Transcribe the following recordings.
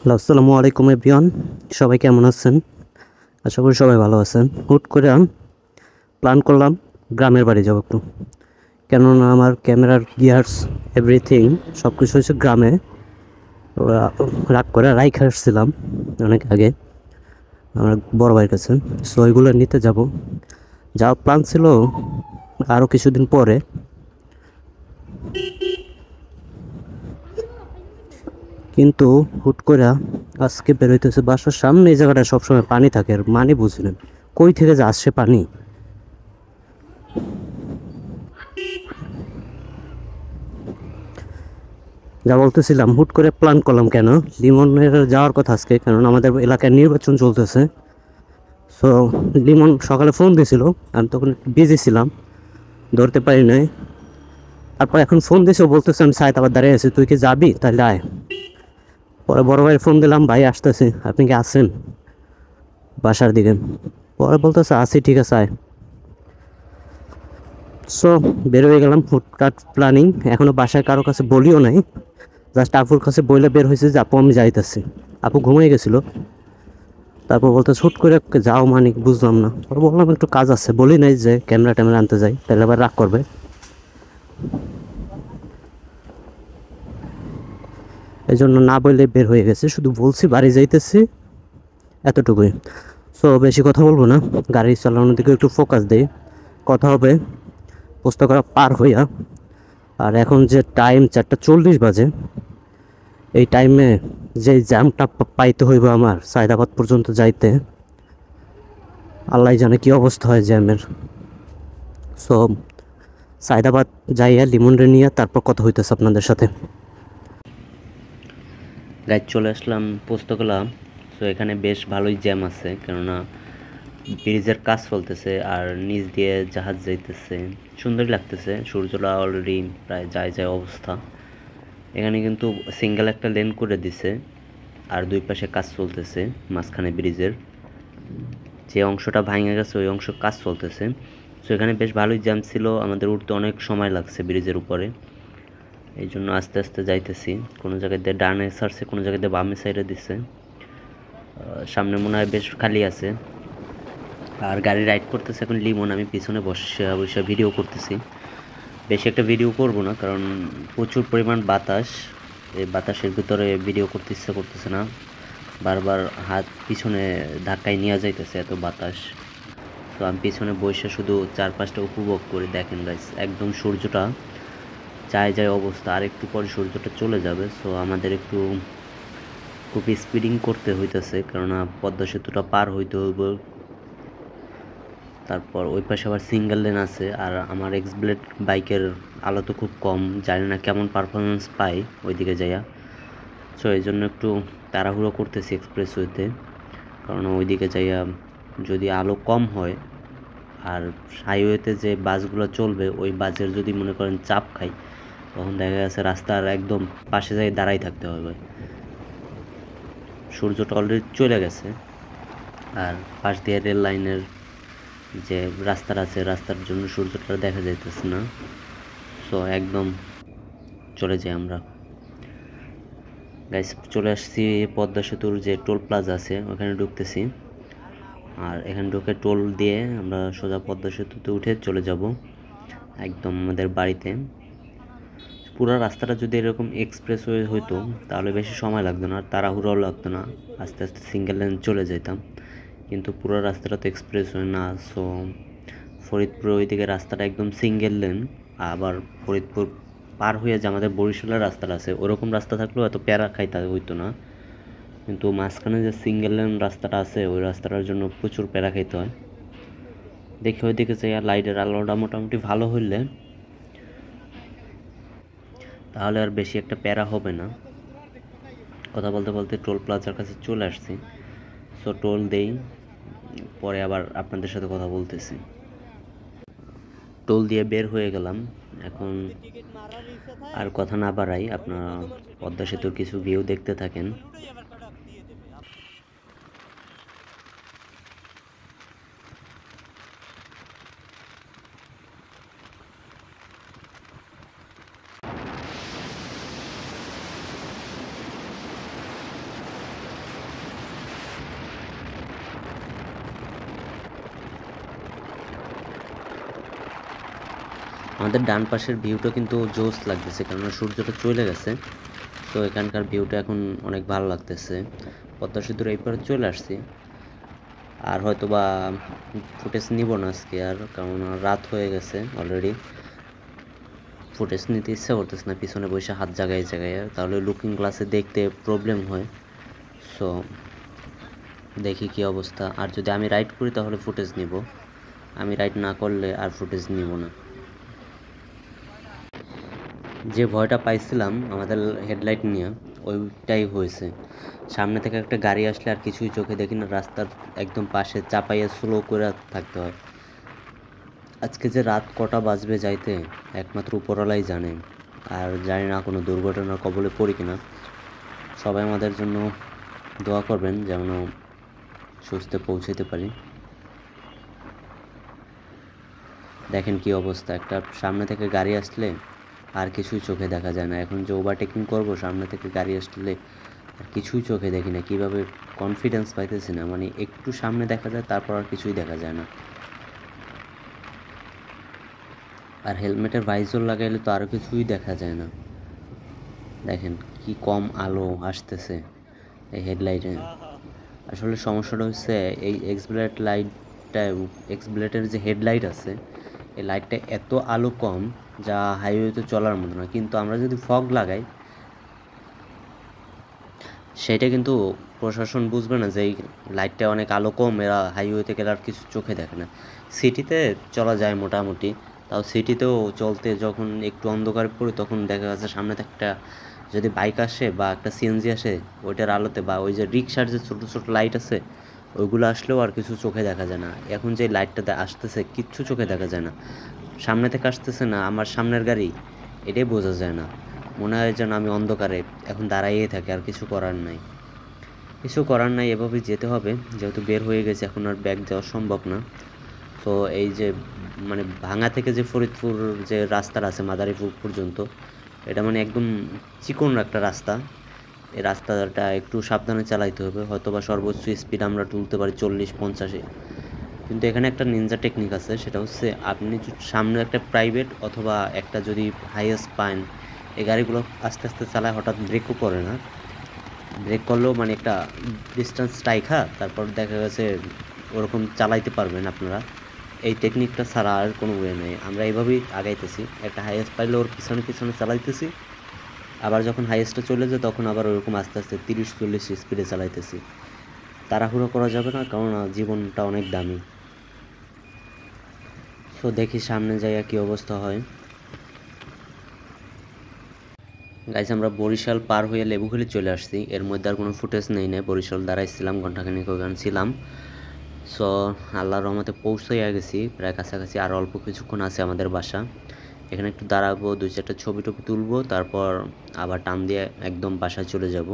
Hello, আসসালামু আলাইকুম everyone. সবাই কেমন আছেন? আশা করি সবাই ভালো আছেন। হুট করে প্ল্যান করলাম গ্রামের বাড়ি যাব একটু, কেননা আমার ক্যামেরার গিয়ার্স এভরিথিং সব কিছু হচ্ছে গ্রামে। ওরা রাগ করে রাইখে আসছিলাম অনেক আগে আমার বড় ভাইয়ের কাছে। সো ওইগুলো নিতে যাব, যাওয়ার প্ল্যান ছিল আরও কিছুদিন পরে, কিন্তু হুট করে আজকে বেরোইতেছে। বাসার সামনে এই জায়গাটা সবসময় পানি থাকে, আর মানে বুঝলেন কই থেকে যে আসছে পানি। যা বলতেছিলাম, হুট করে প্ল্যান করলাম কেন, লিমনের যাওয়ার কথা আজকে, কারণ আমাদের এলাকায় নির্বাচন চলতেছে। সো লিমন সকালে ফোন দিয়েছিল, আমি তখন বিজি ছিলাম, ধরতে পারি নাই। তারপর এখন ফোন দিয়েছে, বলতেছে আমি সায়দাবাদ দাঁড়িয়ে আছি, তুই কি যাবি? তাহলে আয়। পরে বড় ভাইয়ের ফোন দিলাম, ভাই আসতেছি, আপনি কি আসেন বাসার দিকে? পরে বলতেছে আসি, ঠিক আছে আয়। সো বের হয়ে গেলাম, হুটহাট প্ল্যানিং। এখনও বাসায় কারো কাছে বলিও নাই, জাস্ট আপুর কাছে বইলে বের হয়েছে যে আপু আমি যাইতেছি। আপু ঘুমিয়ে গেছিলো। তারপর বলতে হুট করে যাও, মানে বুঝলাম না। পরে বললাম একটু কাজ আছে, বলি নাই যে ক্যামেরা ট্যামেরা আনতে যাই, তাহলে আবার রাগ করবে। এই জন্য না বললে বের হয়ে গেছে, শুধু বলছি বাড়ি যাইতেছি, এতটুকুই। সো বেশি কথা বলবো না, গাড়ি চালানোর দিকে একটু ফোকাস দেই। কথা হবে পুস্তকরা পার হইয়া। আর এখন যে টাইম 4:40 বাজে, এই টাইমে যে জ্যামটা পাইতে হইব আমার সায়দাবাদ পর্যন্ত যাইতে, আল্লাহ জানে কি অবস্থা হয় জ্যামের। সো সায়দাবাদ যাইয়া লিমনরে নিয়ে তারপর কথা হইতেছে আপনাদের সাথে। গাইড চলে আসলাম পোস্তগোলা। সো এখানে বেশ ভালোই জ্যাম আছে, কেননা ব্রিজের কাজ চলতেছে আর নিচ দিয়ে জাহাজ যাইতেছে। সুন্দরই লাগতেছে, সূর্যটা অলরেডি প্রায় যায় যায় অবস্থা। এখানে কিন্তু সিঙ্গেল একটা লেন করে দিছে, আর দুই পাশে কাজ চলতেছে। মাঝখানে ব্রিজের যে অংশটা ভাঙে গেছে ওই অংশ কাজ চলতেছে। সো এখানে বেশ ভালোই জ্যাম ছিল, আমাদের উঠতে অনেক সময় লাগছে ব্রিজের উপরে। এই জন্য আস্তে আস্তে যাইতেছি, কোনো জায়গায় দিয়ে ডানে ছাড়ছে, কোনো জায়গায় দিয়ে বামে সাইডে দিচ্ছে। সামনে মনে হয় বেশ খালি আছে, আর গাড়ি রাইড করতেছে এখন লিমন, আমি পিছনে বসে বসে ভিডিও করতেছি। বেশি একটা ভিডিও করব না, কারণ প্রচুর পরিমাণ বাতাস। এই বাতাসের ভিতরে ভিডিও করতে ইচ্ছা করতেছে না, বারবার হাত পিছনে ধাক্কায় নিয়ে যাইতেছে এত বাতাস। তো আমি পিছনে বসে শুধু চারপাশটা উপভোগ করে। দেখেন গাইস, একদম সূর্যটা যায় যায় অবস্থা, আর একটু পরে সূর্যটা চলে যাবে। সো আমাদের একটু খুব স্পিডিং করতে হইতেছে, কেননা পদ্মা সেতুটা পার হইতে হইব। তারপর ওই পাশে আবার সিঙ্গেল লেন আছে, আর আমার এক্স ব্লেড বাইকের আলো তো খুব কম, জানি না কেমন পারফরমেন্স পাই ওইদিকে যাইয়া। সো এই জন্য একটু তাড়াহুড়ো করতেছি এক্সপ্রেসওয়েতে, কারণ ওইদিকে যাইয়া যদি আলো কম হয়, আর হাইওয়েতে যে বাসগুলো চলবে ওই বাসের যদি মনে করেন চাপ খাই, তখন দেখা গেছে রাস্তার একদম পাশে যাই দাঁড়াই থাকতে হবে। সূর্যটা অলরেডি চলে গেছে, আর পাশ দিয়ে রেল লাইনের যে রাস্তাটা আছে, রাস্তার জন্য সূর্যটা দেখা যাইতেছে না। সো একদম চলে যাই আমরা। গাইস চলে আসছি পদ্মা সেতুর যে টোল প্লাজা আছে ওখানে ঢুকতেছি, আর এখানে ঢুকে টোল দিয়ে আমরা সোজা পদ্মা সেতুতে উঠে চলে যাব একদম আমাদের বাড়িতে। পুরো রাস্তাটা যদি এরকম এক্সপ্রেসওয়ে হইতো তাহলে বেশি সময় লাগতো না, আর তাড়াহুড়োও লাগতো না, আস্তে আস্তে সিঙ্গেল লেন চলে যেতাম। কিন্তু পুরো রাস্তাটা তো এক্সপ্রেসওয়ে না। সো ফরিদপুর ওইদিকে রাস্তাটা একদম সিঙ্গেল লেন, আবার ফরিদপুর পার হয়ে যে আমাদের বরিশালের রাস্তাটা আছে ওরকম রাস্তা থাকলেও এত প্যারা খাইতে হইতো না। কিন্তু মাঝখানে যে সিঙ্গেল লেন রাস্তাটা আছে ওই রাস্তাটার জন্য প্রচুর প্যারা খাইতে হয়। দেখি ওইদিকে যাই, আর লাইটের আলোটা মোটামুটি ভালো হইলে তাহলে আর বেশি একটা প্যারা হবে না। কথা বলতে বলতে টোল প্লাজার কাছে চলে আসছি। সো টোল দেই, পরে আবার আপনাদের সাথে কথা বলতেছি। টোল দিয়ে বের হয়ে গেলাম। এখন আর কথা না বাড়াই, আপনারা পদ্মা সেতুর কিছু ভিউ দেখতে থাকেন। আমাদের ডান পাশের ভিউটা কিন্তু জোস লাগতেছে, কেননা সূর্যটা চলে গেছে। তো এখানকার ভিউটা এখন অনেক ভালো লাগতেছে। পদ্মা সেতুর এই পারে চলে আসছি। আর হয়তো বা ফুটেজ নিব না আজকে আর, কারণ রাত হয়ে গেছে অলরেডি। ফুটেজ নিতে ইচ্ছা করতেছে না পিছনে বসে হাত জায়গায় জায়গায়, তাহলে লুকিং গ্লাসে দেখতে প্রবলেম হয়। সো দেখি কি অবস্থা। আর যদি আমি রাইড করি তাহলে ফুটেজ নিব, আমি রাইড না করলে আর ফুটেজ নিব না। যে ভয়টা পাইছিলাম আমাদের হেডলাইট নিয়ে, ওইটাই হয়েছে। সামনে থেকে একটা গাড়ি আসলে আর কিছুই চোখে দেখি না, রাস্তার একদম পাশে চাপাইয়া স্লো করে থাকতে হয়। আজকে যে রাত কটা বাজবে যাইতে একমাত্র উপরওয়ালাই জানে। আর জানি না কোনো দুর্ঘটনার কবলে পড়ি কিনা। সবাই আমাদের জন্য দোয়া করবেন যেন সুস্থে পৌঁছাতে পারি। দেখেন কি অবস্থা, একটা সামনে থেকে গাড়ি আসলে আর কিছুই চোখে দেখা যায় না। এখন যে ওভারটেকিং করবো, সামনে থেকে গাড়ি আসলে আর কিছুই চোখে দেখি না। কীভাবে কনফিডেন্স পাইতেছি না, মানে একটু সামনে দেখা যায় তারপর আর কিছুই দেখা যায় না। আর হেলমেটের ভাইজর লাগাইলে তো আরও কিছুই দেখা যায় না। দেখেন কি কম আলো আসতেছে এই হেডলাইটে। আসলে সমস্যাটা হচ্ছে এই এক্সব্লেটের যে হেডলাইট আছে, এই লাইটটা এত আলো কম যা হাইওয়েতে চলার মতো না। কিন্তু আমরা যদি ফগ লাগাই সেটা কিন্তু প্রশাসন বুঝবে না যে এই লাইটটা অনেক আলো কম, এরা হাইওয়েতে গেলে আর কিছু চোখে দেখে না। সিটিতে চলা যায় মোটামুটি, তাও সিটিতেও চলতে যখন একটু অন্ধকার পড়ে তখন দেখা যাচ্ছে সামনে থেকে একটা যদি বাইক আসে বা একটা সিএনজি আসে, ওইটার আলোতে বা ওই যে রিক্সার যে ছোটো ছোটো লাইট আছে ওইগুলো আসলেও আর কিছু চোখে দেখা যায় না। এখন যে লাইটটাতে আসতেছে কিচ্ছু চোখে দেখা যায় না। সামনে থেকে আসতেছে না আমার সামনের গাড়ি, এটাই বোঝা যায় না। মনে হয় যেন আমি অন্ধকারে এখন দাঁড়াইয়ে থাকি, আর কিছু করার নাই। এভাবেই যেতে হবে, যেহেতু বের হয়ে গেছে এখন আর ব্যাক যাওয়া সম্ভব না। তো এই যে মানে ভাঙা থেকে যে ফরিদপুর যে রাস্তাটা আছে মাদারীপুর পর্যন্ত, এটা মানে একদম চিকন একটা রাস্তা। এই রাস্তাটা একটু সাবধানে চালাইতে হবে। হয়তো বা সর্বোচ্চ স্পিড আমরা তুলতে পারি 40-50-এ। কিন্তু এখানে একটা নিনজা টেকনিক আছে, সেটা হচ্ছে আপনি সামনে একটা প্রাইভেট অথবা একটা যদি হাইয়েস্ট পান, এই গাড়িগুলো আস্তে আস্তে চালায়, হঠাৎ ব্রেকও করে না। ব্রেক করলেও মানে একটা ডিস্টেন্স রাইখা তারপর দেখা গেছে ওরকম চালাইতে পারবেন আপনারা। এই টেকনিকটা ছাড়া আর কোনো ওয়ে নেই। আমরা এইভাবেই আগাইতেছি, একটা হাইয়েস্ট পাইলে ওর পিছনে পিছনে চালাইতেছি, আবার যখন হাইয়েস্টে চলে যায় তখন আবার ওরকম আস্তে আস্তে 30-40 স্পিডে চালাইতেছি। তাড়াহুড়ো করা যাবে না, কারণ জীবনটা অনেক দামি। সো দেখি সামনে যাইয়া কি অবস্থা হয়। গাইস, আমরা বরিশাল পার হয়ে লেবুখালী চলে আসছি। এর মধ্যে আর কোনো ফুটেজ নেই না, বরিশাল দাঁড়াইছিলাম ঘন্টাখানিক, ওখানে ছিলাম। সো আল্লাহর রহমতে পৌঁছাইয়া গেছি প্রায় কাছাকাছি। আর অল্প কিছুক্ষণ আছে আমাদের বাসা। এখানে একটু দাঁড়াবো, 2-4টা ছবি টবি তুলবো, তারপর আবার টান দিয়ে একদম বাসায় চলে যাব।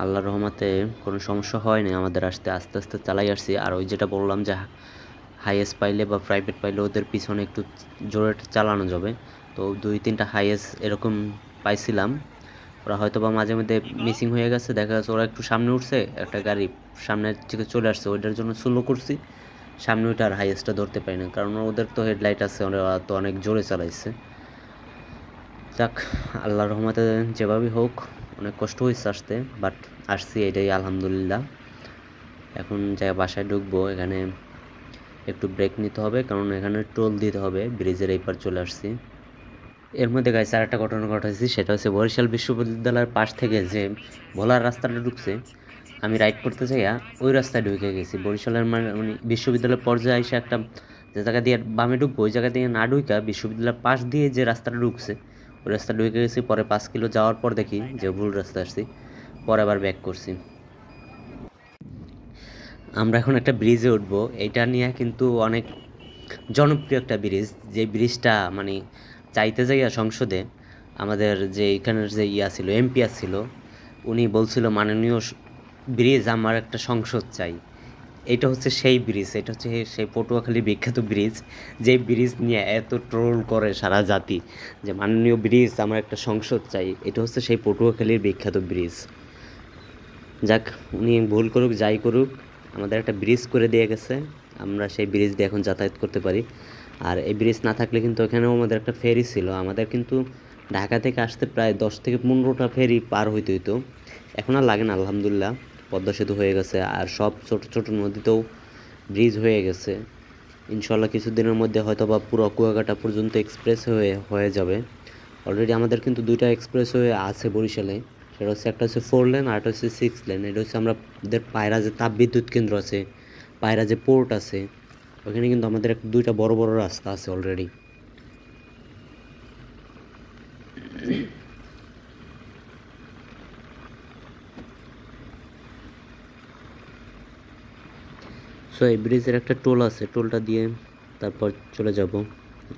আল্লাহর রহমতে কোনো সমস্যা হয় না আমাদের আসতে, আস্তে আস্তে চালাই আসছি। আর ওই যেটা বললাম যে হাইয়েস্ট পাইলে বা প্রাইভেট পাইলে ওদের পিছনে একটু জোরে চালানো যাবে। তো 2-3টা হাইয়েস্ট এরকম পাইছিলাম। ওরা হয়তো বা মাঝে মধ্যে মিসিং হয়ে গেছে, দেখা যাচ্ছে ওরা একটু সামনে উঠছে, একটা গাড়ি সামনের থেকে চলে আসছে, ওইটার জন্য স্লো করছি। সামনে ওইটা আর হাইয়েস্টটা ধরতে পারি না, কারণ ওদের তো হেডলাইট আছে, ওরা তো অনেক জোরে চালাইছে। যাক, আল্লাহর রহমতে যেভাবেই হোক, অনেক কষ্ট হয়েছে আসতে, বাট আসছি, এটাই আলহামদুলিল্লাহ। এখন যাই বাসায় ঢুকবো, এখানে একটু ব্রেক নিতে হবে, কারণ এখানে টোল দিতে হবে। ব্রিজের এই পার চলে আসছি। এর মধ্যে গাইছে আর একটা ঘটনা ঘটেছি, সেটা হচ্ছে বরিশাল বিশ্ববিদ্যালয়ের পাশ থেকে যে ভোলার রাস্তাটা ঢুকছে, আমি রাইড করতে চাইয়া ওই রাস্তায় ঢুকে গেছি। বরিশালের মানে বিশ্ববিদ্যালয়ের পর্যায়ে এসে একটা যে জায়গা দিয়ে বামে ঢুকবো, ওই জায়গা দিয়ে না ঢুকা বিশ্ববিদ্যালয়ের পাশ দিয়ে যে রাস্তাটা ঢুকছে ওই রাস্তা ঢুকে গেছি। পরে 5 কিলো যাওয়ার পর দেখি যে ভুল রাস্তা আসছি, পরে আবার ব্যাক করছি। আমরা এখন একটা ব্রিজে উঠবো, এইটা নিয়ে কিন্তু অনেক জনপ্রিয় একটা ব্রিজ। যে ব্রিজটা মানে চাইতে যাইয়া সংসদে আমাদের যে এখানের যে ছিল এমপি ছিল, উনি বলছিল মাননীয় ব্রিজ আমার একটা সংসদ চাই। এটা হচ্ছে সেই ব্রিজ, এটা হচ্ছে সেই পটুয়াখালীর বিখ্যাত ব্রিজ, যে ব্রিজ নিয়ে এত ট্রোল করে সারা জাতি যে মাননীয় ব্রিজ আমার একটা সংসদ চাই। এটা হচ্ছে সেই পটুয়াখালীর বিখ্যাত ব্রিজ। যাক, উনি ভুল করুক যাই করুক, আমাদের একটা ব্রিজ করে দিয়ে গেছে। আমরা সেই ব্রিজ দিয়ে এখন যাতায়াত করতে পারি। আর এই ব্রিজ না থাকলে কিন্তু এখানেও আমাদের একটা ফেরি ছিল, আমাদের কিন্তু ঢাকা থেকে আসতে প্রায় 10 থেকে 15টা ফেরি পার হইতে হইতো। এখন আর লাগে না আলহামদুলিল্লাহ, পদ্মা সেতু হয়ে গেছে আর সব ছোট ছোট নদীতেও ব্রিজ হয়ে গেছে। ইনশাল্লাহ কিছুদিনের মধ্যে হয়তো বা পুরো কুয়াকাটা পর্যন্ত এক্সপ্রেস হয়ে যাবে। অলরেডি আমাদের কিন্তু 2টা এক্সপ্রেস হয়ে আছে বরিশালে, সেটা হচ্ছে একটা হচ্ছে 4 লেন আর একটা হচ্ছে 6 লেন। এটা হচ্ছে আমাদের পায়রা যে তাপবিদ্যুৎ কেন্দ্র আছে, পায়রা যে পোর্ট আছে, ওখানে কিন্তু আমাদের 2টা বড় বড় রাস্তা আছে অলরেডি। সো এই ব্রিজের একটা টোল আছে, টোলটা দিয়ে তারপর চলে যাব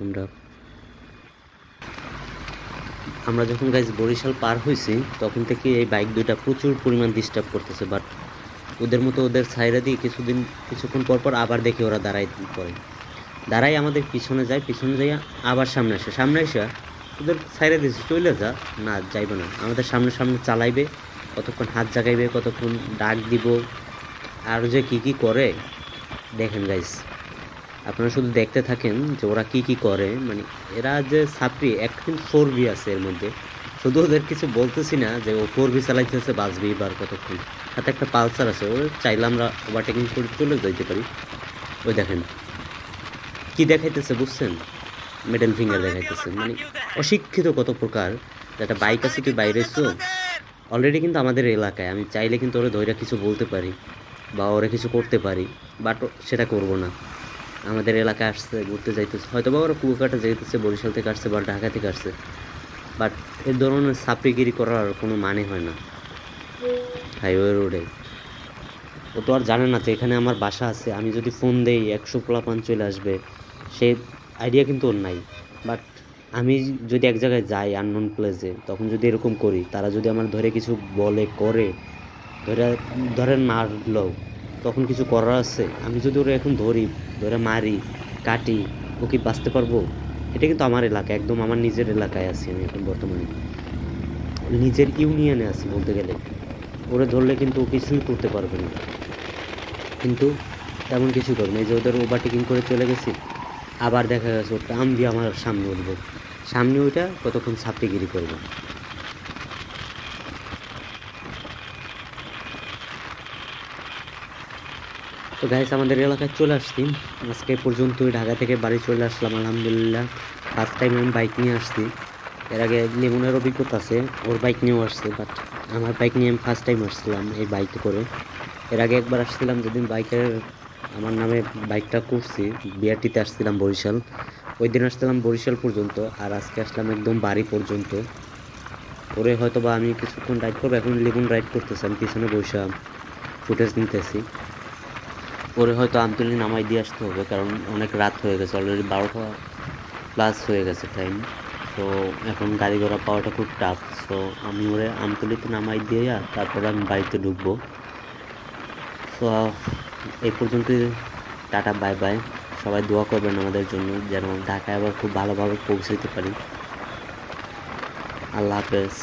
আমরা। আমরা যখন গাইজ বরিশাল পার হয়েছি তখন থেকে এই বাইক দুইটা প্রচুর পরিমাণ ডিস্টার্ব করতেছে, বাট ওদের মতো ওদের ছাইরা দিয়ে কিছুক্ষণ পর পর আবার দেখি ওরা দাঁড়াই আমাদের পিছনে যায়, পিছনে যাইয়া আবার সামনে এসে ওদের ছাইরা দিয়েছে চলে যা, না যাইবে না, আমাদের সামনে চালাইবে, কতক্ষণ হাত জাগাইবে, কতক্ষণ ডাক দিব, আর যে কি করে দেখেন গাইজ, আপনারা শুধু দেখতে থাকেন যে ওরা কি করে। মানে এরা যে ছাত্রী একদিন 4B আছে এর মধ্যে, শুধু ওদের কিছু বলতেছি না যে ও 4B চালাইতেছে, বাঁচবি এবার কতক্ষণ, হাতে একটা পালসার আছে, ও চাইলে আমরা ওভারটেকিং করে চলে যাইতে পারি। ওই দেখেন কি দেখাইতেছে বুঝছেন, মিডল ফিঙ্গার দেখাইতেছে। মানে অশিক্ষিত কত প্রকার, একটা বাইক আছে তুই বাইরে এসছো অলরেডি কিন্তু আমাদের এলাকায়, আমি চাইলে কিন্তু ওরা ধৈর্য কিছু বলতে পারি বা ওরা কিছু করতে পারি, বাট সেটা করব না। আমাদের এলাকায় আসছে, ঘুরতে যাইতেছে, হয়তো বা ওরা কুয়াকাটা যাইতেছে, বরিশাল থেকে আসছে বা ঢাকা থেকে আসছে, বাট এই ধরনের সাপড়িগিরি করার কোনো মানে হয় না হাইওয়ে রোডে। ও তো আর জানে না যে এখানে আমার বাসা আছে, আমি যদি ফোন দেই 100 পোলাপান চলে আসবে, সে আইডিয়া কিন্তু ওর নাই। বাট আমি যদি এক জায়গায় যাই আননোন প্লেসে, তখন যদি এরকম করি, তারা যদি আমার ধরে কিছু বলে করে ধরে মারলো, তখন কিছু করার আছে? আমি যদি ওরা এখন ধরে মারি কাটি, ও কি বাঁচতে পারবো? এটা কিন্তু আমার এলাকা, একদম আমার নিজের এলাকায় আছি আমি এখন বর্তমানে, নিজের ইউনিয়নে আছি বলতে গেলে। ওরা ধরলে কিন্তু ও কিছুই করতে পারবে না, কিন্তু তেমন কিছু করবে না। এই যে ওদের ওভারটেকিং করে চলে গেছি, আবার দেখা গেছে ওর টান দিয়ে আমার সামনে উঠবো, সামনে ওইটা কতক্ষণ ছাপড়িগিরি করবো। তো গাইস আমাদের এলাকায় চলে আসছি, আজকে পর্যন্তই। ঢাকা থেকে বাড়ি চলে আসলাম আলহামদুলিল্লাহ। ফার্স্ট টাইম আমি বাইক নিয়ে আসছি, এর আগে লিমনের অভিজ্ঞতা আছে, ওর বাইক নিয়েও আসছে, বাট আমার বাইক নিয়ে আমি ফার্স্ট টাইম আসছিলাম এই বাইকে করে। এর আগে একবার আসছিলাম যেদিন আমার নামে বাইকটা করছি, বিআরটিতে আসছিলাম বরিশাল, ওই দিন আসছিলাম বরিশাল পর্যন্ত, আর আজকে আসলাম একদম বাড়ি পর্যন্ত। ওরে হয়তো বা আমি কিছুক্ষণ রাইড করবো, এখন লিমন রাইড করতেছি, আমি পিছনে বসে ফুটেজ নিতেছি। ওরে হয়তো আমতলী নামাই দিয়ে আসতে হবে, কারণ অনেক রাত হয়ে গেছে, অলরেডি 12টা প্লাস হয়ে গেছে টাইম। তো এখন গাড়ি ঘোড়া পাওয়াটা খুব টাফ, সো আমি ওরে আমতলিতে নামাই দিয়ে তারপরে আমি বাড়িতে ঢুকবো। তো এই পর্যন্তই, টাটা বাই বাই। সবাই দোয়া করবেন আমাদের জন্য, যেন ঢাকায় আবার খুব ভালোভাবে পৌঁছাতে পারি। আল্লাহ হাফেজ।